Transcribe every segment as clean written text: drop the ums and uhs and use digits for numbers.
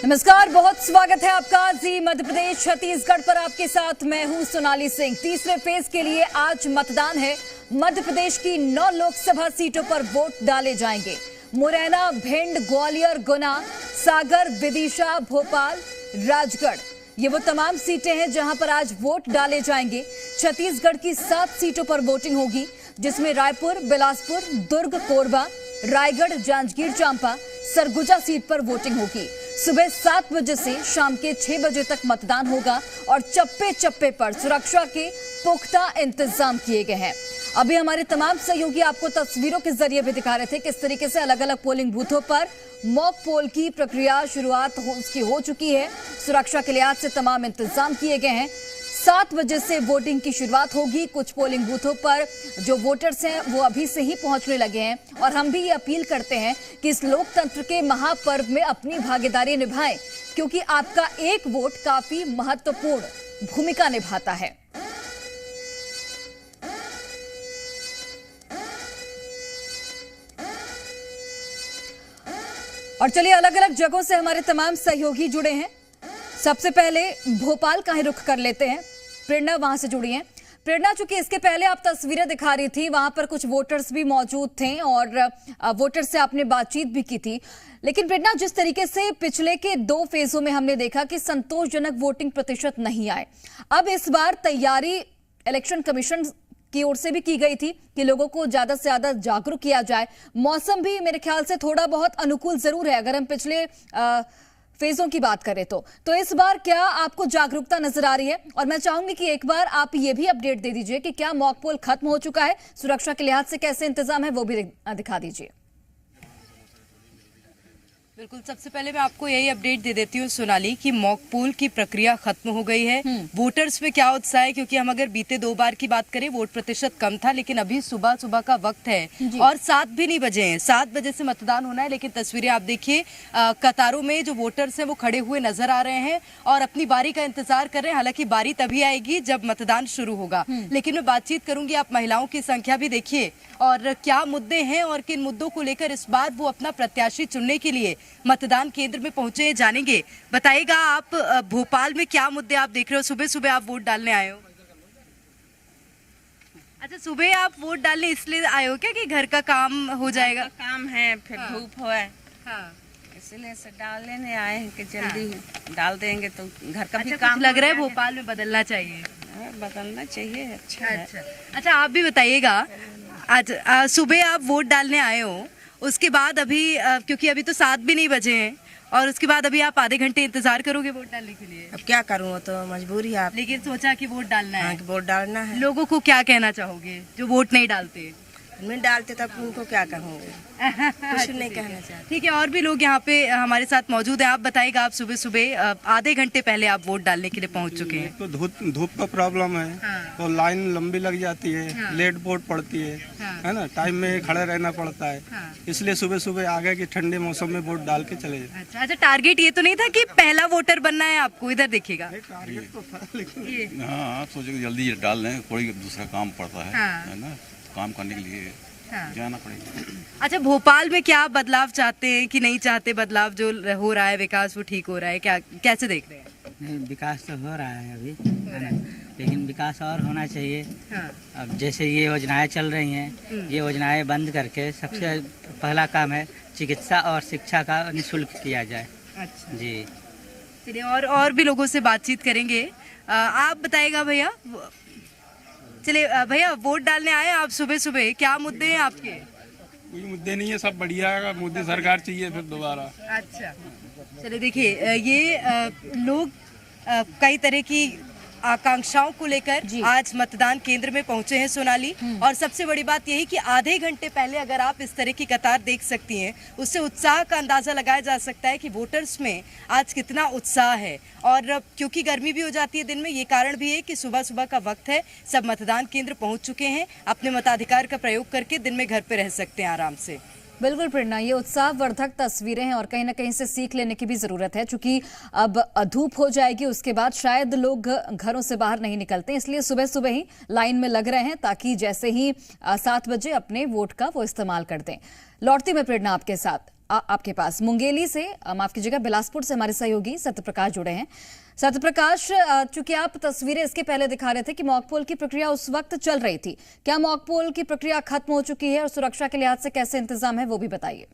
नमस्कार, बहुत स्वागत है आपका जी मध्य प्रदेश छत्तीसगढ़ पर। आपके साथ मैं हूं सोनाली सिंह। तीसरे फेज के लिए आज मतदान है। मध्य प्रदेश की 9 लोकसभा सीटों पर वोट डाले जाएंगे। मुरैना, भिंड, ग्वालियर, गुना, सागर, विदिशा, भोपाल, राजगढ़, ये वो तमाम सीटें हैं जहां पर आज वोट डाले जाएंगे। छत्तीसगढ़ की 7 सीटों पर वोटिंग होगी, जिसमें रायपुर, बिलासपुर, दुर्ग, कोरबा, रायगढ़, जांजगीर चांपा, सरगुजा सीट पर वोटिंग होगी। सुबह 7 बजे से शाम के 6 बजे तक मतदान होगा और चप्पे चप्पे पर सुरक्षा के पुख्ता इंतजाम किए गए हैं। अभी हमारे तमाम सहयोगी आपको तस्वीरों के जरिए भी दिखा रहे थे किस तरीके से अलग अलग पोलिंग बूथों पर मॉक पोल की प्रक्रिया शुरुआत उसकी हो चुकी है। सुरक्षा के लिहाज से तमाम इंतजाम किए गए हैं। 7 बजे से वोटिंग की शुरुआत होगी। कुछ पोलिंग बूथों पर जो वोटर्स हैं वो अभी से ही पहुंचने लगे हैं और हम भी ये अपील करते हैं कि इस लोकतंत्र के महापर्व में अपनी भागीदारी निभाएं, क्योंकि आपका एक वोट काफी महत्वपूर्ण भूमिका निभाता है। और चलिए, अलग अलग जगहों से हमारे तमाम सहयोगी जुड़े हैं। सबसे पहले भोपाल का ही रुख कर लेते हैं। प्रेरणा वहां से जुड़ी हैं। प्रेरणा, चूंकि इसके पहले आप तस्वीरें दिखा रही थी, वहां पर कुछ वोटर्स भी मौजूद थे और वोटर्स से आपने बातचीत भी की थी। लेकिन प्रेरणा, जिस तरीके से पिछले के 2 फेजों में हमने देखा कि संतोषजनक वोटिंग प्रतिशत नहीं आए, अब इस बार तैयारी इलेक्शन कमीशन की ओर से भी की गई थी कि लोगों को ज्यादा से ज्यादा जागरूक किया जाए। मौसम भी मेरे ख्याल से थोड़ा बहुत अनुकूल जरूर है अगर हम पिछले फेजों की बात करें तो इस बार क्या आपको जागरूकता नजर आ रही है? और मैं चाहूंगी कि एक बार आप ये भी अपडेट दे दीजिए कि क्या मॉक पोल खत्म हो चुका है, सुरक्षा के लिहाज से कैसे इंतजाम है वो भी दिखा दीजिए। बिल्कुल, सबसे पहले मैं आपको यही अपडेट दे देती हूँ सोनाली कि मॉक पोल की प्रक्रिया खत्म हो गई है। वोटर्स में क्या उत्साह है, क्योंकि हम अगर बीते 2 बार की बात करें वोट प्रतिशत कम था, लेकिन अभी सुबह का वक्त है और 7 भी नहीं बजे हैं। 7 बजे से मतदान होना है, लेकिन तस्वीरें आप देखिए, कतारों में जो वोटर्स हैं वो खड़े हुए नजर आ रहे हैं और अपनी बारी का इंतजार कर रहे हैं। हालांकि बारी तभी आएगी जब मतदान शुरू होगा, लेकिन मैं बातचीत करूंगी। आप महिलाओं की संख्या भी देखिए और क्या मुद्दे हैं और किन मुद्दों को लेकर इस बार वो अपना प्रत्याशी चुनने के लिए मतदान केंद्र में पहुंचे हैं, जानेंगे। बताइएगा, आप भोपाल में क्या मुद्दे आप देख रहे हो? सुबह सुबह आप वोट डालने आए हो? अच्छा, सुबह आप वोट डालने इसलिए आए हो क्या कि घर का काम हो जाएगा? काम है, फिर धूप हो है, इसलिए से डालने नहीं आए हैं कि जल्दी डाल देंगे तो घर का भी काम लग रहा है भोपाल में बदलना चाहिए। बदलना चाहिए, अच्छा, आप भी बताइएगा, आज सुबह आप वोट डालने आए हो, उसके बाद अभी क्योंकि अभी तो 7 भी नहीं बजे हैं और उसके बाद अभी आप आधे घंटे इंतजार करोगे वोट डालने के लिए? अब क्या करूँ, वो तो मजबूरी है। आप लेकिन सोचा कि वोट डालना है। हाँ, वोट डालना है। लोगों को क्या कहना चाहोगे जो वोट नहीं डालते? नहीं डालते तब उनको क्या कहूँगे, कुछ नहीं कहना चाहते। ठीक है, और भी लोग यहाँ पे हमारे साथ मौजूद हैं। आप बताइएगा, आप सुबह सुबह आधे घंटे पहले आप वोट डालने के लिए पहुँच चुके हैं। तो धूप का प्रॉब्लम है, तो लाइन लंबी लग जाती है, लेट वोट पड़ती है ना, टाइम में खड़े रहना पड़ता है, इसलिए सुबह सुबह आगे की ठंडे मौसम में वोट डाल के चले जाए। अच्छा, टारगेट ये तो नहीं था कि पहला वोटर बनना है आपको? इधर देखिएगा, टारगेट तो था, लेकिन हाँ, आप सोचे जल्दी डाल लें, कोई दूसरा काम पड़ता है ना, काम करने के लिए जाना पड़ेगा। अच्छा, भोपाल में क्या बदलाव चाहते हैं कि नहीं चाहते? बदलाव जो हो रहा है, विकास वो ठीक हो रहा है क्या, कैसे देख रहे हैं? नहीं, विकास तो हो रहा है अभी, लेकिन विकास और होना चाहिए। अब जैसे ये योजनाएं चल रही हैं, ये योजनाएं बंद करके सबसे पहला काम है चिकित्सा और शिक्षा का निःशुल्क किया जाए। अच्छा जी, चलिए, और भी लोगों से बातचीत करेंगे। आप बताइएगा भैया, चलिए भैया, वोट डालने आए आप सुबह सुबह, क्या मुद्दे हैं आपके? कोई मुद्दे नहीं है, सब बढ़िया है। मोदी सरकार चाहिए फिर दोबारा। अच्छा, चलिए देखिए, ये लोग कई तरह की आकांक्षाओं को लेकर आज मतदान केंद्र में पहुंचे हैं सोनाली। और सबसे बड़ी बात यही कि आधे घंटे पहले अगर आप इस तरह की कतार देख सकती हैं, उससे उत्साह का अंदाजा लगाया जा सकता है कि वोटर्स में आज कितना उत्साह है। और क्योंकि गर्मी भी हो जाती है दिन में, ये कारण भी है कि सुबह का वक्त है, सब मतदान केंद्र पहुंच चुके हैं, अपने मताधिकार का प्रयोग करके दिन में घर पे रह सकते हैं आराम से। बिल्कुल प्रेरणा, ये उत्साहवर्धक तस्वीरें हैं और कहीं ना कहीं से सीख लेने की भी जरूरत है, क्योंकि अब धूप हो जाएगी, उसके बाद शायद लोग घरों से बाहर नहीं निकलते, इसलिए सुबह सुबह ही लाइन में लग रहे हैं ताकि जैसे ही 7 बजे अपने वोट का वो इस्तेमाल कर दें। लौटती मैं प्रेरणा आपके साथ। आपके पास मुंगेली से, माफ कीजिएगा, बिलासपुर से हमारे सहयोगी सत्यप्रकाश जुड़े हैं। सत्यप्रकाश, चूंकि आप तस्वीरें इसके पहले दिखा रहे थे कि मॉकपोल की प्रक्रिया उस वक्त चल रही थी, क्या मॉकपोल की प्रक्रिया खत्म हो चुकी है और सुरक्षा के लिहाज से कैसे इंतजाम है वो भी बताइए।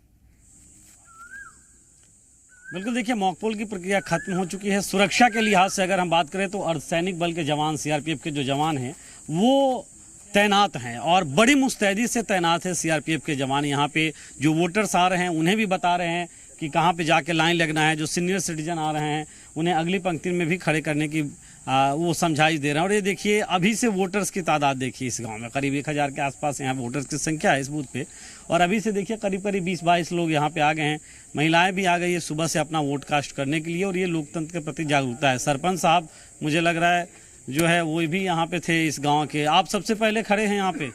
बिल्कुल, देखिए मॉकपोल की प्रक्रिया खत्म हो चुकी है। सुरक्षा के लिहाज से अगर हम बात करें तो अर्धसैनिक बल के जवान, सीआरपीएफ के जो जवान हैं वो तैनात हैं और बड़ी मुस्तैदी से तैनात है सीआरपीएफ के जवान। यहाँ पे जो वोटर्स आ रहे हैं उन्हें भी बता रहे हैं कि कहाँ पे जाके लाइन लगना है। जो सीनियर सिटीजन आ रहे हैं उन्हें अगली पंक्ति में भी खड़े करने की वो समझाइश दे रहे हैं। और ये देखिए अभी से वोटर्स की तादाद देखिए, इस गांव में करीब 1000 के आसपास यहाँ वोटर्स की संख्या है इस बूथ पे। और अभी से देखिए करीब 20-22 लोग यहाँ पे आ गए हैं। महिलाएं भी आ गई है सुबह से अपना वोट कास्ट करने के लिए और ये लोकतंत्र के प्रति जागरूकता है। सरपंच साहब मुझे लग रहा है जो है वो भी यहाँ पे थे इस गाँव के। आप सबसे पहले खड़े हैं यहाँ पे,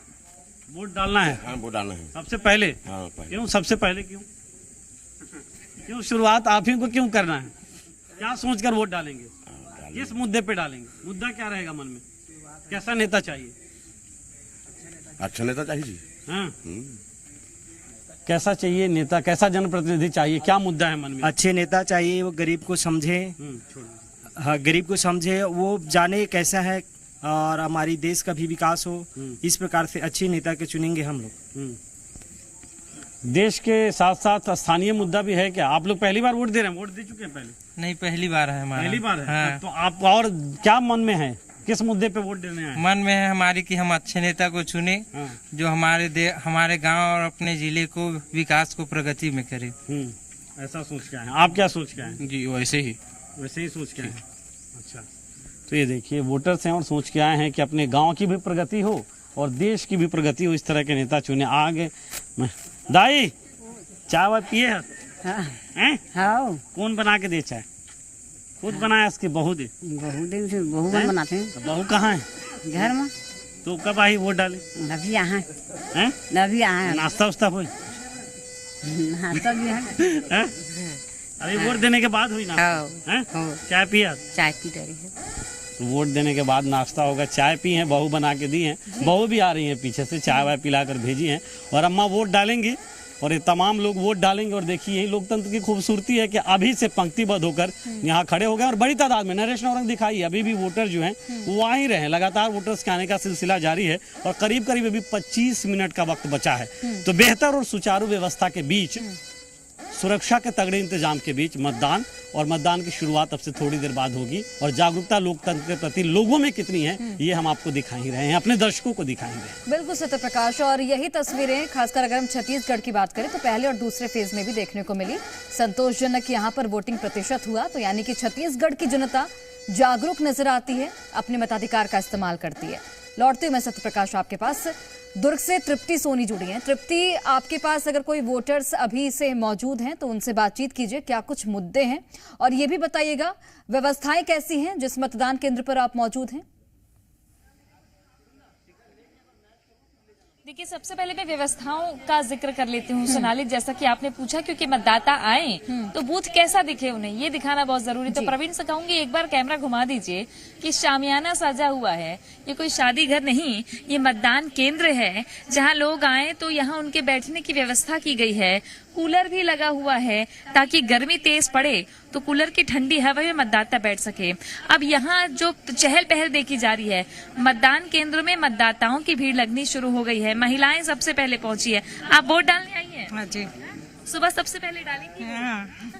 वोट डालना है? हाँ, वोट डालना है सबसे पहले। हाँ, पहले। क्यों सबसे पहले, क्यों शुरुआत आप ही को क्यों करना है? क्या सोचकर वोट डालेंगे? किस मुद्दे पे डालेंगे? मुद्दा क्या रहेगा मन में? कैसा नेता चाहिए? अच्छा नेता चाहिए। हाँ, कैसा चाहिए नेता, कैसा जनप्रतिनिधि चाहिए, क्या मुद्दा है मन में? अच्छे नेता चाहिए, वो गरीब को समझे। हाँ, गरीब को समझे, वो जाने कैसा है और हमारी देश का भी विकास हो। इस प्रकार से अच्छे नेता के चुनेंगे हम लोग। देश के साथ साथ स्थानीय मुद्दा भी है क्या? आप लोग पहली बार वोट दे रहे हैं? वोट दे चुके हैं पहले? नहीं, पहली बार है हमारा। पहली बार है? हाँ। तो आप और क्या मन में है, किस मुद्दे पे वोट देने हैं? मन में है हमारी कि हम अच्छे नेता को चुने। हाँ। जो हमारे गांव और अपने जिले को विकास को प्रगति में करे। ऐसा सोच के आए हैं। आप क्या सोच के आए हैं? जी वैसे ही सोच के आए हैं। अच्छा, तो ये देखिए वोटर्स हैं और सोच के आए हैं कि अपने गांव की भी प्रगति हो और देश की भी प्रगति हो, इस तरह के नेता चुने। आगे दाई चाय वाय पिए है? हाँ, कौन बना के दे चाय? खुद बनाया इसकी बहू दे? बहू बनाते हैं। तो बहू कहाँ है? घर में। तो कब आई वोट डाले? अभी यहाँ हैं? अभी यहाँ नाश्ता उस्ता हुई? नाश्ता भी है। अभी वोट देने के बाद हुई ना? हैं? चाय पिया? चाय पी रही है। वोट देने के बाद नाश्ता होगा। चाय पी है, बहू बना के दी है। बहू भी आ रही है पीछे से, चाय वाय पिलाकर भेजी है। और अम्मा वोट डालेंगी और ये तमाम लोग वोट डालेंगे। और देखिए यही लोकतंत्र की खूबसूरती है कि अभी से पंक्तिबद्ध होकर यहाँ खड़े हो गए और बड़ी तादाद में नरेश नौरंग दिखाई। अभी भी वोटर जो हैं वो आ ही रहे हैं, लगातार वोटर्स के आने का सिलसिला जारी है और करीब करीब अभी 25 मिनट का वक्त बचा है। तो बेहतर और सुचारू व्यवस्था के बीच, सुरक्षा के तगड़े इंतजाम के बीच मतदान, और मतदान की शुरुआत अब से थोड़ी देर बाद होगी। और जागरूकता लोकतंत्र के प्रति लोगों में कितनी है ये हम आपको दिखा ही रहे हैं, अपने दर्शकों को दिखाएंगे। बिल्कुल सत्यप्रकाश, और यही तस्वीरें खासकर अगर हम छत्तीसगढ़ की बात करें तो पहले और दूसरे फेज में भी देखने को मिली। संतोषजनक यहाँ पर वोटिंग प्रतिशत हुआ, तो यानी कि छत्तीसगढ़ की जनता जागरूक नजर आती है, अपने मताधिकार का इस्तेमाल करती है। लौटते हुए मैं सत्यप्रकाश आपके पास, दुर्ग से तृप्ति सोनी जुड़ी हैं। तृप्ति, आपके पास अगर कोई वोटर्स अभी से मौजूद हैं तो उनसे बातचीत कीजिए, क्या कुछ मुद्दे हैं, और ये भी बताइएगा व्यवस्थाएं कैसी हैं जिस मतदान केंद्र पर आप मौजूद हैं। देखिए, सबसे पहले मैं व्यवस्थाओं का जिक्र कर लेती हूँ सोनाली, जैसा कि आपने पूछा, क्योंकि मतदाता आए तो बूथ कैसा दिखे उन्हें ये दिखाना बहुत जरूरी। तो प्रवीण से कहूंगी एक बार कैमरा घुमा दीजिए कि शामियाना सजा हुआ है। ये कोई शादी घर नहीं, ये मतदान केंद्र है जहाँ लोग आए तो यहाँ उनके बैठने की व्यवस्था की गई है। कूलर भी लगा हुआ है ताकि गर्मी तेज पड़े तो कूलर की ठंडी हवा में मतदाता बैठ सके। अब यहाँ जो चहल पहल देखी जा रही है, मतदान केंद्रों में मतदाताओं की भीड़ लगनी शुरू हो गई है। महिलाएं सबसे पहले पहुंची है। आप वोट डालने आई हैं? हाँ जी। सुबह सबसे पहले डालेंगी? हाँ।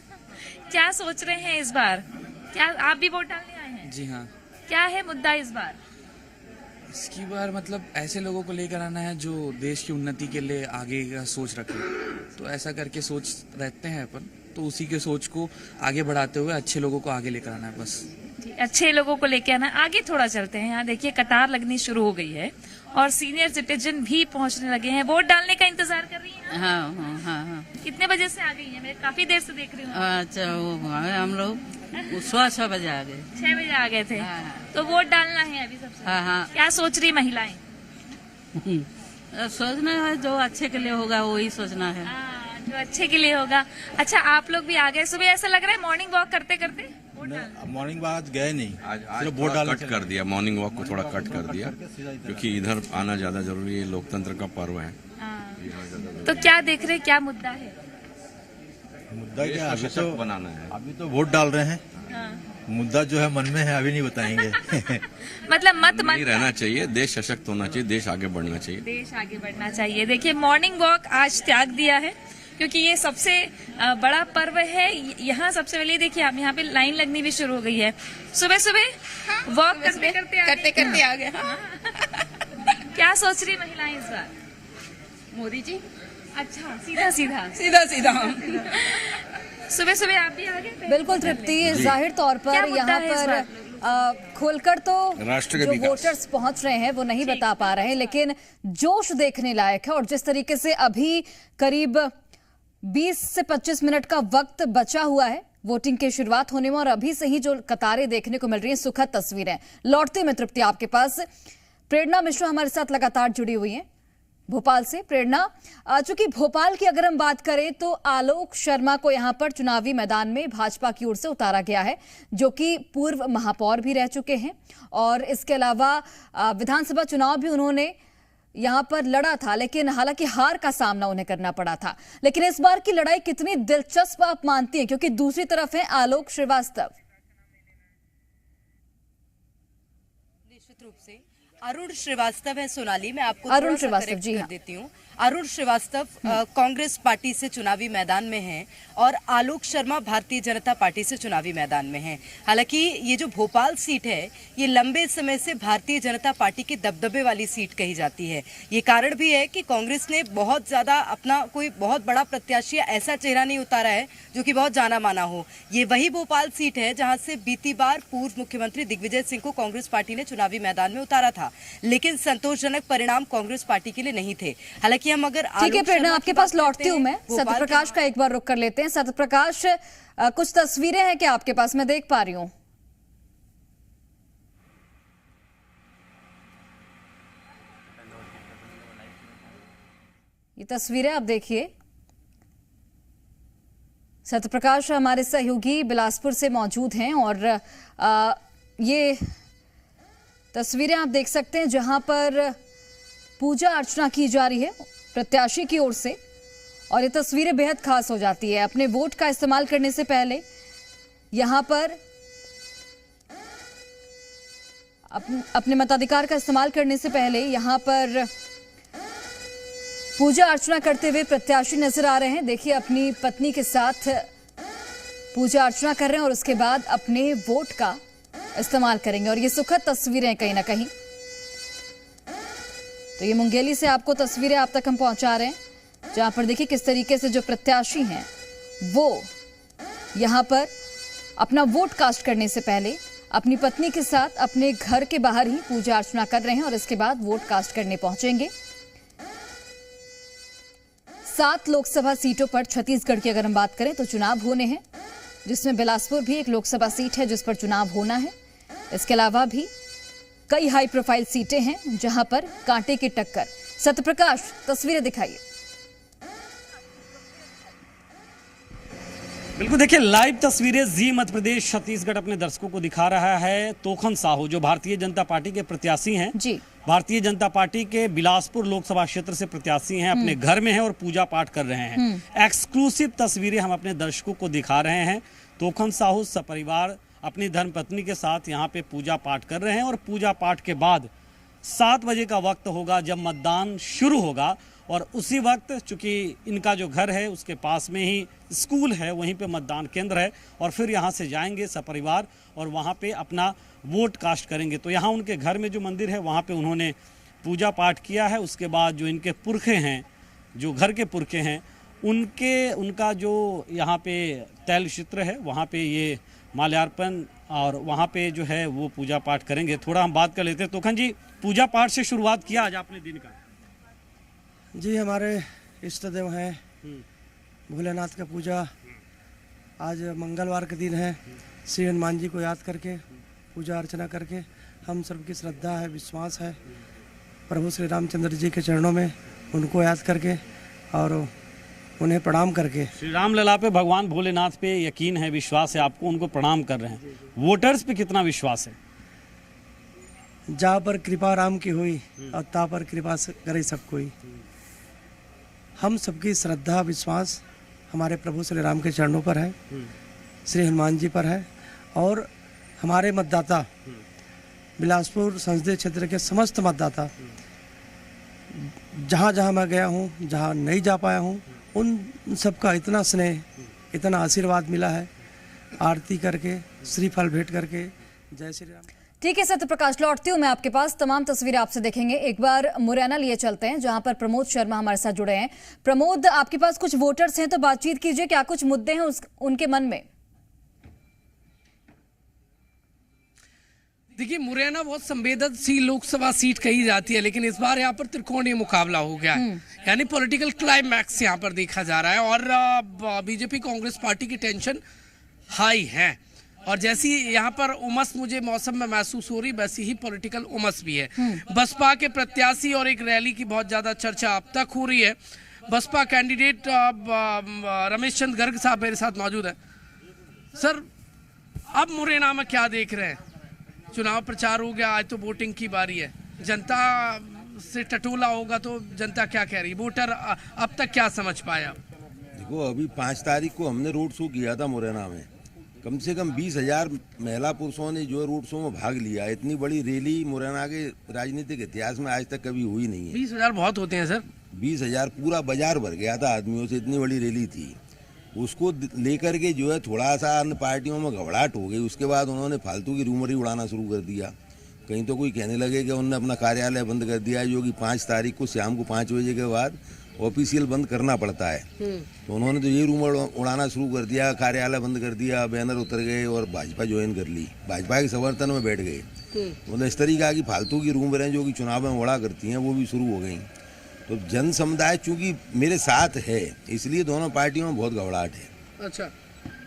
क्या सोच रहे हैं इस बार? क्या आप भी वोट डालने आए हैं? जी हाँ। क्या है मुद्दा इस बार? इसकी बार मतलब ऐसे लोगों को लेकर आना है जो देश की उन्नति के लिए आगे का सोच रखे। तो ऐसा करके सोच रहते हैं अपन, तो उसी के सोच को आगे बढ़ाते हुए अच्छे लोगों को आगे लेकर आना है बस। अच्छे लोगों को लेके आना। आगे थोड़ा चलते हैं। यहाँ देखिए कतार लगनी शुरू हो गई है और सीनियर सिटीजन भी पहुँचने लगे हैं। वोट डालने का इंतजार कर रही हैं? हाँ हाँ हाँ हाँ। कितने बजे से आ गई हैं? मैं काफी देर से देख रही हूँ। अच्छा, वो हम लोग 6 बजे आ गए। 6 बजे आ गए थे। हाँ। तो वोट डालना है अभी सबसे। हाँ हाँ। क्या सोच रही महिलाएं? सोचना है जो अच्छे के लिए होगा वही सोचना है। जो अच्छे के लिए होगा। अच्छा, आप लोग भी आ गए सुबह? ऐसा लग रहा है मॉर्निंग वॉक करते करते? मॉर्निंग वॉक आज गए नहीं, आज वोट कट कर दिया, मॉर्निंग वॉक को थोड़ा कट कर दिया क्योंकि इधर आना ज्यादा जरूरी है, लोकतंत्र का पर्व है। तो क्या देख रहे, क्या मुद्दा है? मुद्दा क्या देश अभी को तो सशक्त बनाना है। अभी तो वोट डाल रहे हैं, हाँ। मुद्दा जो है मन में है अभी नहीं बताएंगे। मतलब मत नहीं रहना चाहिए, देश सशक्त होना चाहिए, देश आगे बढ़ना चाहिए। देश आगे बढ़ना चाहिए। देखिए मॉर्निंग वॉक आज त्याग दिया है क्योंकि ये सबसे बड़ा पर्व है। यहाँ सबसे पहले देखिए आप यहाँ पे लाइन लगनी भी शुरू हो गई है। सुबह सुबह वॉक करते करते आ गए। क्या सोच रही महिलाएं इस बार? मोदी जी। अच्छा, सीधा सीधा सीधा सीधा सुबह सुबह आप भी आ गए? बिल्कुल तृप्ति, जाहिर तौर क्या पर मुद्दा यहाँ है इस पर खोलकर तो राष्ट्र के जो विकास। वोटर्स पहुंच रहे हैं वो नहीं बता पा रहे हैं, लेकिन जोश देखने लायक है। और जिस तरीके से अभी करीब 20 से 25 मिनट का वक्त बचा हुआ है वोटिंग की शुरुआत होने में, और अभी से ही जो कतारें देखने को मिल रही हैं, सुखद तस्वीरें। लौटते में तृप्ति आपके पास प्रेरणा मिश्रा हमारे साथ लगातार जुड़ी हुई हैं भोपाल से। प्रेरणा, चूंकि भोपाल की अगर हम बात करें तो आलोक शर्मा को यहां पर चुनावी मैदान में भाजपा की ओर से उतारा गया है, जो कि पूर्व महापौर भी रह चुके हैं, और इसके अलावा विधानसभा चुनाव भी उन्होंने यहां पर लड़ा था, लेकिन हालांकि हार का सामना उन्हें करना पड़ा था। लेकिन इस बार की लड़ाई कितनी दिलचस्प आप मानती हैं, क्योंकि दूसरी तरफ है आलोक श्रीवास्तव। निश्चित रूप से अरुण श्रीवास्तव है सोनाली, मैं आपको अरुण थोड़ा सा श्रीवास्तव, करेक्ट जी कर हाँ। देती हूँ। अरुण श्रीवास्तव कांग्रेस पार्टी से चुनावी मैदान में हैं और आलोक शर्मा भारतीय जनता पार्टी से चुनावी मैदान में हैं। हालांकि ये जो भोपाल सीट है ये लंबे समय से भारतीय जनता पार्टी की दबदबे वाली सीट कही जाती है। ये कारण भी है कि कांग्रेस ने बहुत ज्यादा अपना कोई बहुत बड़ा प्रत्याशी ऐसा चेहरा नहीं उतारा है जो कि बहुत जाना माना हो। ये वही भोपाल सीट है जहां से बीती बार पूर्व मुख्यमंत्री दिग्विजय सिंह को कांग्रेस पार्टी ने चुनावी मैदान में उतारा था, लेकिन संतोषजनक परिणाम कांग्रेस पार्टी के लिए नहीं थे। हालांकि हम अगर ठीक है प्रेरणा, आपके पास लौटती हूँ मैं। सत्यप्रकाश का एक बार रुक कर लेते हैं। सत्यप्रकाश, कुछ तस्वीरें हैं क्या आपके पास? मैं देख पा रही हूँ। ये तस्वीरें आप देखिए। सत्यप्रकाश हमारे सहयोगी बिलासपुर से मौजूद हैं, और ये तस्वीरें आप देख सकते हैं जहां पर पूजा अर्चना की जा रही है प्रत्याशी की ओर से, और ये तस्वीरें बेहद खास हो जाती है। अपने वोट का इस्तेमाल करने से पहले यहां पर अपने मताधिकार का इस्तेमाल करने से पहले यहां पर पूजा अर्चना करते हुए प्रत्याशी नजर आ रहे हैं। देखिए अपनी पत्नी के साथ पूजा अर्चना कर रहे हैं और उसके बाद अपने वोट का इस्तेमाल करेंगे, और ये सुखद तस्वीरें कहीं ना कहीं। तो ये मुंगेली से आपको तस्वीरें आप तक हम पहुंचा रहे हैं, जहां पर देखिए किस तरीके से जो प्रत्याशी हैं वो यहां पर अपना वोट कास्ट करने से पहले अपनी पत्नी के साथ अपने घर के बाहर ही पूजा अर्चना कर रहे हैं, और इसके बाद वोट कास्ट करने पहुंचेंगे। 7 लोकसभा सीटों पर छत्तीसगढ़ की अगर हम बात करें तो चुनाव होने हैं, जिसमें बिलासपुर भी एक लोकसभा सीट है जिस पर चुनाव होना है। इसके अलावा भी कई हाई प्रोफाइल सीटें हैं जहां पर कांटे की टक्कर। सत्यप्रकाश, तस्वीरें दिखाइए। बिल्कुल, देखिए लाइव तस्वीरें जी मध्य प्रदेश छत्तीसगढ़ अपने दर्शकों को दिखा रहा है। तोखन साहू जो भारतीय जनता पार्टी के प्रत्याशी हैं जी, भारतीय जनता पार्टी के बिलासपुर लोकसभा क्षेत्र से प्रत्याशी हैं, अपने घर में हैं और पूजा पाठ कर रहे हैं। एक्सक्लूसिव तस्वीरें हम अपने दर्शकों को दिखा रहे हैं। तोखन साहू सपरिवार अपनी धर्मपत्नी के साथ यहाँ पे पूजा पाठ कर रहे हैं, और पूजा पाठ के बाद 7 बजे का वक्त होगा जब मतदान शुरू होगा, और उसी वक्त चूंकि इनका जो घर है उसके पास में ही स्कूल है, वहीं पे मतदान केंद्र है, और फिर यहाँ से जाएंगे सपरिवार और वहाँ पे अपना वोट कास्ट करेंगे। तो यहाँ उनके घर में जो मंदिर है वहाँ पे उन्होंने पूजा पाठ किया है। उसके बाद जो इनके पुरखे हैं, जो घर के पुरखे हैं, उनका जो यहाँ पे तैल चित्र है वहाँ पे ये माल्यार्पण और वहाँ पे जो है वो पूजा पाठ करेंगे। थोड़ा हम बात कर लेते हैं। तोखन जी, पूजा पाठ से शुरुआत किया आज आपने दिन का? जी, हमारे इष्ट देव हैं भोलेनाथ का पूजा। आज मंगलवार के दिन है, श्री हनुमान जी को याद करके पूजा अर्चना करके हम सबकी श्रद्धा है, विश्वास है प्रभु श्री रामचंद्र जी के चरणों में, उनको याद करके और उन्हें प्रणाम करके। श्री राम लला पे भगवान भोलेनाथ पे यकीन है, विश्वास है आपको, उनको प्रणाम कर रहे हैं। वोटर्स पे कितना विश्वास है? जहाँ पर कृपा राम की हुई और ता पर कृपा करे सब कोई। हम सबकी श्रद्धा विश्वास हमारे प्रभु श्री राम के चरणों पर है, श्री हनुमान जी पर है। और हमारे मतदाता बिलासपुर संसदीय क्षेत्र के समस्त मतदाता जहाँ जहाँ मैं गया हूँ, जहाँ नहीं जा पाया हूँ, उन सबका इतना स्नेह, इतना आशीर्वाद मिला है, आरती करके, श्रीफल भेंट करके। जय श्री राम। ठीक है सत्य प्रकाश, लौटती हूँ मैं आपके पास। तमाम तस्वीरें आपसे देखेंगे। एक बार मुरैना लिए चलते हैं जहां पर प्रमोद शर्मा हमारे साथ जुड़े हैं। प्रमोद, आपके पास कुछ वोटर्स हैं तो बातचीत कीजिए, क्या कुछ मुद्दे हैं उनके मन में? देखिए, मुरैना बहुत संवेदनशील लोकसभा सीट कही जाती है, लेकिन इस बार यहाँ पर त्रिकोणीय मुकाबला हो गया है, यानी पॉलिटिकल क्लाइमैक्स यहाँ पर देखा जा रहा है। और बीजेपी कांग्रेस पार्टी की टेंशन हाई है, और जैसी यहाँ पर उमस मुझे मौसम में महसूस हो रही, वैसी ही पॉलिटिकल उमस भी है। बसपा के प्रत्याशी और एक रैली की बहुत ज्यादा चर्चा अब तक हो रही है। बसपा कैंडिडेट रमेश चंद्र गर्ग साहब मेरे साथ मौजूद है। सर, अब मुरैना में क्या देख रहे हैं? चुनाव प्रचार हो गया, आज तो वोटिंग की बारी है। जनता से टटोला होगा तो जनता क्या कह रही है? वोटर अब तक क्या समझ पाया? देखो, अभी 5 तारीख को हमने रोड शो किया था मुरैना में। कम से कम 20,000 महिला पुरुषों ने जो रोड शो में भाग लिया। इतनी बड़ी रैली मुरैना के राजनीतिक इतिहास में आज तक कभी हुई नहीं है। 20,000 बहुत होते हैं सर। 20,000, पूरा बाजार भर गया था आदमियों से, इतनी बड़ी रैली थी। उसको लेकर के जो है थोड़ा सा अन्य पार्टियों में घबराहट हो गई। उसके बाद उन्होंने फालतू की रूमर ही उड़ाना शुरू कर दिया। कहीं तो कोई कहने लगे कि उन्होंने अपना कार्यालय बंद कर दिया है, जो कि 5 तारीख को शाम को 5 बजे के बाद ऑफिशियल बंद करना पड़ता है। तो उन्होंने तो ये रूमर उड़ाना शुरू कर दिया, कार्यालय बंद कर दिया, बैनर उतर गए और भाजपा ज्वाइन कर ली, भाजपा के समर्थन में बैठ गए। मतलब इस तरीका की फालतू की रूमरें जो कि चुनाव में उड़ा करती हैं वो भी शुरू हो गई। तो जन समुदाय चूंकि मेरे साथ है, इसलिए दोनों पार्टियों में बहुत घबराहट है। अच्छा,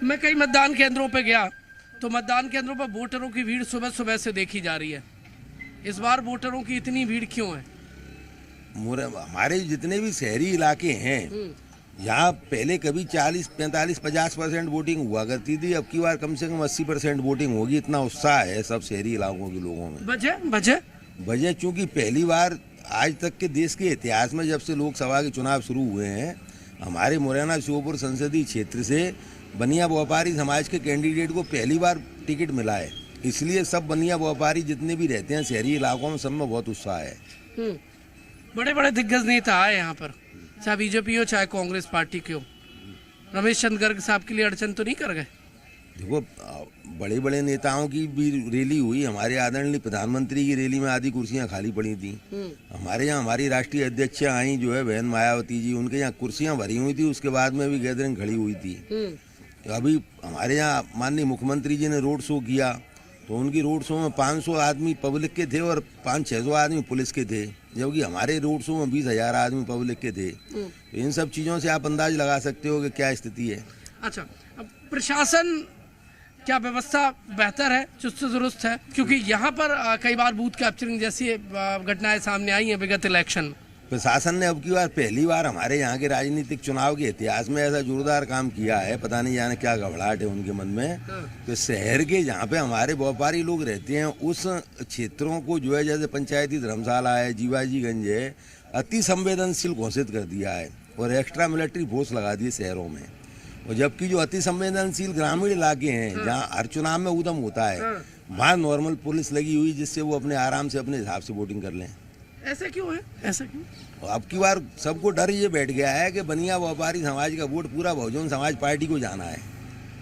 मैं कई मतदान केंद्रों पे गया तो मतदान केंद्रों पर वोटरों की भीड़ सुबह सुबह से देखी जा रही है। इस बार वोटरों की इतनी भीड़ क्यों है? हमारे जितने भी शहरी इलाके हैं, यहाँ पहले कभी 40, 45, 50% वोटिंग हुआ करती थी। अब की बार कम से कम 80% वोटिंग होगी। इतना उत्साह है सब शहरी इलाकों के लोगों में। वजह चूंकि पहली बार आज तक के देश के इतिहास में जब से लोकसभा के चुनाव शुरू हुए हैं, हमारे मुरैना श्योपुर संसदीय क्षेत्र से बनिया व्यापारी समाज के कैंडिडेट को पहली बार टिकट मिला है। इसलिए सब बनिया व्यापारी जितने भी रहते हैं शहरी इलाकों में, सब में बहुत उत्साह है। बड़े बड़े दिग्गज नेता आए यहाँ पर, चाहे बीजेपी हो चाहे कांग्रेस पार्टी की हो। रमेश चंद्र गर्ग साहब के लिए अड़चन तो नहीं कर गए? देखो, बड़े बड़े नेताओं की भी रैली हुई। हमारे आदरणीय प्रधानमंत्री की रैली में आधी कुर्सियां खाली पड़ी थी। हमारे यहाँ हमारी राष्ट्रीय अध्यक्ष आई जो है बहन मायावती जी, उनके यहाँ कुर्सियां भरी हुई थी। उसके बाद में भी गैदरिंग खड़ी हुई थी। तो अभी हमारे यहाँ माननीय मुख्यमंत्री जी ने रोड शो किया, तो उनकी रोड शो में 500 आदमी पब्लिक के थे और 500-600 आदमी पुलिस के थे, जबकि हमारे रोड शो में 20,000 आदमी पब्लिक के थे। तो इन सब चीज़ों से आप अंदाज लगा सकते हो कि क्या स्थिति है। अच्छा, अब प्रशासन क्या व्यवस्था बेहतर है, चुस्त दुरुस्त है? क्योंकि यहाँ पर कई बार बूथ कैप्चरिंग जैसी घटनाएं सामने आई हैं विगत इलेक्शन में। प्रशासन ने अब की बार पहली बार हमारे यहाँ के राजनीतिक चुनाव के इतिहास में ऐसा जोरदार काम किया है। पता नहीं जाने क्या घबराहट है उनके मन में। तो शहर के जहाँ पे हमारे व्यापारी लोग रहते हैं, उस क्षेत्रों को जो है, जैसे पंचायती धर्मशाला है, जीवाजीगंज है, अति संवेदनशील घोषित कर दिया है और एक्स्ट्रा मिलिट्री फोर्स लगा दिए शहरों में। और जबकि जो अति संवेदनशील ग्रामीण इलाके हैं, जहाँ हर चुनाव में उधम होता है, वहाँ नॉर्मल पुलिस लगी हुई, जिससे वो अपने आराम से अपने हिसाब से वोटिंग कर लें। ऐसा क्यों है? ऐसा क्यों? अब की बार सबको डर ये बैठ गया है कि बनिया व्यापारी समाज का वोट पूरा बहुजन समाज पार्टी को जाना है।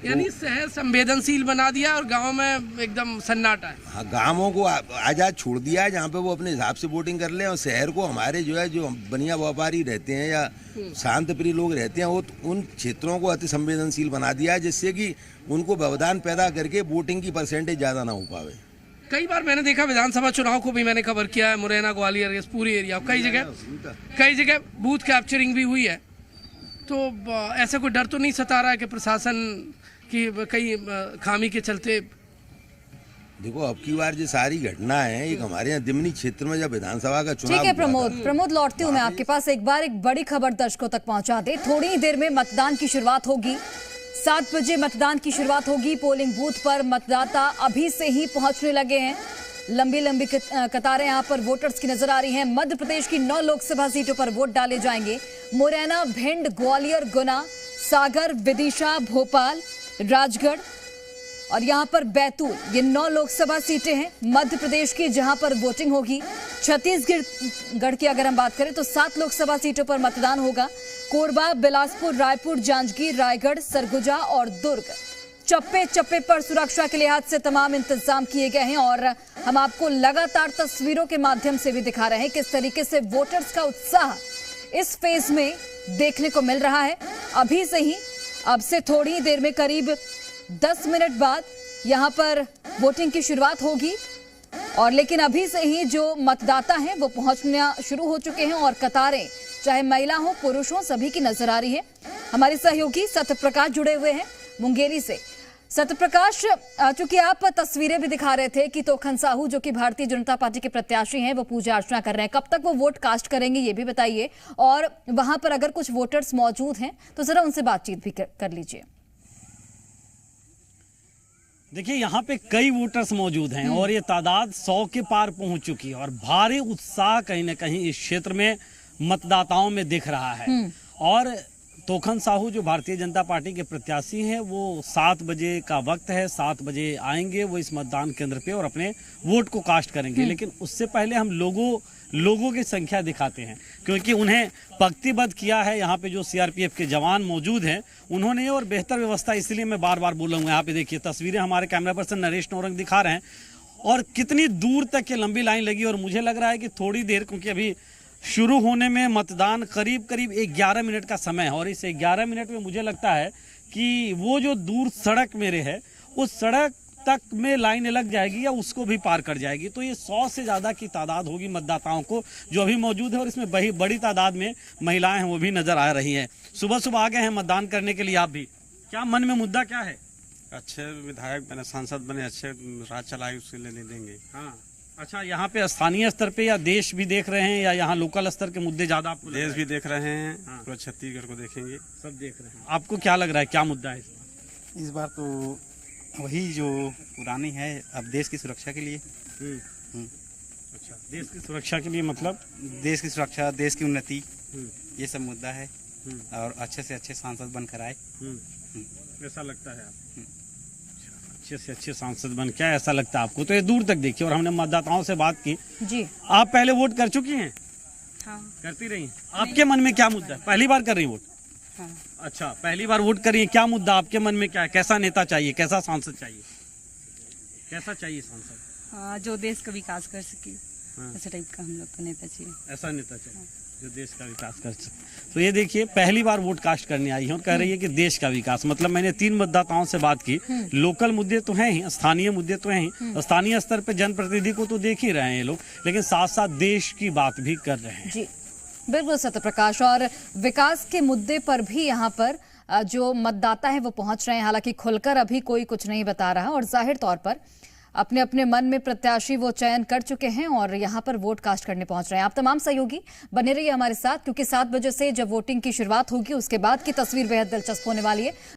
यानी शहर संवेदनशील बना दिया और गांव में एकदम सन्नाटा है। हाँ, गांवों को आजाद छोड़ दिया है, जहाँ पे वो अपने हिसाब से वोटिंग कर ले। और शहर को हमारे जो है, जो बनिया व्यापारी रहते हैं या शांत प्रिय लोग रहते हैं, वो उन क्षेत्रों को अति संवेदनशील बना दिया है, जिससे कि उनको व्यवधान पैदा करके वोटिंग की परसेंटेज ज्यादा ना हो पावे। कई बार मैंने देखा, विधानसभा चुनाव को भी मैंने कवर किया है, मुरैना ग्वालियर इस पूरी एरिया, कई जगह बूथ कैप्चरिंग भी हुई है। तो ऐसा कोई डर तो नहीं सता रहा है कि प्रशासन की कई खामी के चलते? देखो, अब की बार जो सारी घटना है, एक हमारे यहाँ दिमनी क्षेत्र में जब विधानसभा का चुनाव। ठीक है प्रमोद, लौटती हूँ मैं आपके पास। एक बार एक बड़ी खबर दर्शकों तक पहुंचा दे। थोड़ी ही देर में मतदान की शुरुआत होगी। 7 बजे मतदान की शुरुआत होगी। पोलिंग बूथ पर मतदाता अभी से ही पहुंचने लगे हैं। लंबी लंबी कतारें यहां पर वोटर्स की नजर आ रही हैं। मध्य प्रदेश की 9 लोकसभा सीटों पर वोट डाले जाएंगे। मुरैना, भिंड, ग्वालियर, गुना, सागर, विदिशा, भोपाल, राजगढ़ और यहाँ पर बैतूल, ये 9 लोकसभा सीटें हैं मध्य प्रदेश की जहां पर वोटिंग होगी। छत्तीसगढ़ की अगर हम बात करें तो 7 लोकसभा सीटों पर मतदान होगा। कोरबा, बिलासपुर, रायपुर, जांजगीर, रायगढ़, सरगुजा और दुर्ग, चप्पे चप्पे पर सुरक्षा के लिहाज से तमाम इंतजाम किए गए हैं और हम आपको लगातार तस्वीरों के माध्यम से भी दिखा रहे हैं किस तरीके से वोटर्स का उत्साह इस फेज में देखने को मिल रहा है। अभी से ही, अब से थोड़ी ही देर में, करीब 10 मिनट बाद यहां पर वोटिंग की शुरुआत होगी और लेकिन अभी से ही जो मतदाता हैं वो पहुंचना शुरू हो चुके हैं और कतारें, चाहे महिला हो पुरुष हो, सभी की नजर आ रही है। हमारे सहयोगी सत्यप्रकाश जुड़े हुए हैं मुंगेरी से। सत्यप्रकाश, चूंकि आप तस्वीरें भी दिखा रहे थे कि तोखन साहू जो कि भारतीय जनता पार्टी के प्रत्याशी हैं वो पूजा अर्चना कर रहे हैं, कब तक वो वोट कास्ट करेंगे ये भी बताइए, और वहां पर अगर कुछ वोटर्स मौजूद हैं तो जरा उनसे बातचीत भी कर लीजिए। देखिए, यहाँ पे कई वोटर्स मौजूद हैं और ये तादाद 100 के पार पहुंच चुकी है और भारी उत्साह कहीं ना कहीं इस क्षेत्र में मतदाताओं में दिख रहा है। और तोखन साहू जो भारतीय जनता पार्टी के प्रत्याशी हैं वो 7 बजे का वक्त है, 7 बजे आएंगे वो इस मतदान केंद्र पे और अपने वोट को कास्ट करेंगे। लेकिन उससे पहले हम लोगों की संख्या दिखाते हैं क्योंकि उन्हें पंक्तिबद्ध किया है। यहाँ पे जो सीआरपीएफ के जवान मौजूद हैं उन्होंने, और बेहतर व्यवस्था, इसलिए मैं बार बार बोल रहा हूँ। यहाँ पे देखिए तस्वीरें हमारे कैमरा पर्सन नरेश नौरंग दिखा रहे हैं और कितनी दूर तक ये लंबी लाइन लगी और मुझे लग रहा है कि थोड़ी देर, क्योंकि अभी शुरू होने में मतदान करीब 11 मिनट का समय है और इस 11 मिनट में मुझे लगता है कि वो जो दूर सड़क मेरे है उस सड़क तक में लाइन लग जाएगी या उसको भी पार कर जाएगी। तो ये 100 से ज़्यादा की तादाद होगी मतदाताओं को जो अभी मौजूद है और इसमें बड़ी तादाद में महिलाएं हैं वो भी नजर आ रही हैं। सुबह सुबह आ गए हैं मतदान करने के लिए आप भी, क्या मन में मुद्दा क्या है? अच्छे विधायक बने, सांसद बने, अच्छे राज चलाए, उसके लिए नहीं देंगे। हाँ, अच्छा, यहाँ पे स्थानीय स्तर पे या देश भी देख रहे हैं या यहाँ लोकल स्तर के मुद्दे ज्यादा आपको? देश भी देख रहे हैं। हाँ। तो छत्तीसगढ़ को देखेंगे, सब देख रहे हैं। आपको क्या लग रहा है, क्या मुद्दा है इस बार? तो वही जो पुरानी है, अब देश की सुरक्षा के लिए। अच्छा, देश की सुरक्षा के लिए मतलब? देश की सुरक्षा, देश की उन्नति, ये सब मुद्दा है और अच्छे से अच्छे सांसद बनकर आए, ऐसा लगता है आप? अच्छे से अच्छे सांसद बन, क्या ऐसा लगता है आपको? तो ये दूर तक देखिए और हमने मतदाताओं से बात की जी। आप पहले वोट कर चुकी हैं? हाँ। करती रही? आपके मन में क्या मुद्दा है? पहली बार कर रही वोट? हाँ। अच्छा, पहली बार वोट करिए, क्या मुद्दा आपके मन में क्या है? कैसा नेता चाहिए, कैसा सांसद चाहिए, कैसा चाहिए सांसद? हाँ, जो देश का विकास कर सके। हाँ। ऐसा टाइप का हम लोग का नेता चाहिए। ऐसा नेता चाहिए। हाँ। जो देश का विकास कर सके। तो ये देखिए, पहली बार वोट कास्ट करने आई है और कह रही है कि देश का विकास, मतलब मैंने 3 मतदाताओं से बात की। लोकल मुद्दे तो हैं ही, स्थानीय मुद्दे तो हैं ही, स्थानीय स्तर पे जनप्रतिनिधि को तो देख ही रहे हैं ये लोग, लेकिन साथ साथ देश की बात भी कर रहे हैं। जी बिल्कुल सत्यप्रकाश, और विकास के मुद्दे पर भी यहाँ पर जो मतदाता है वो पहुंच रहे हैं। हालांकि खुलकर अभी कोई कुछ नहीं बता रहा और जाहिर तौर पर अपने अपने मन में प्रत्याशी वो चयन कर चुके हैं और यहाँ पर वोट कास्ट करने पहुंच रहे हैं। आप तमाम सहयोगी बने रहिए हमारे साथ क्योंकि 7 बजे से जब वोटिंग की शुरुआत होगी उसके बाद की तस्वीर बेहद दिलचस्प होने वाली है।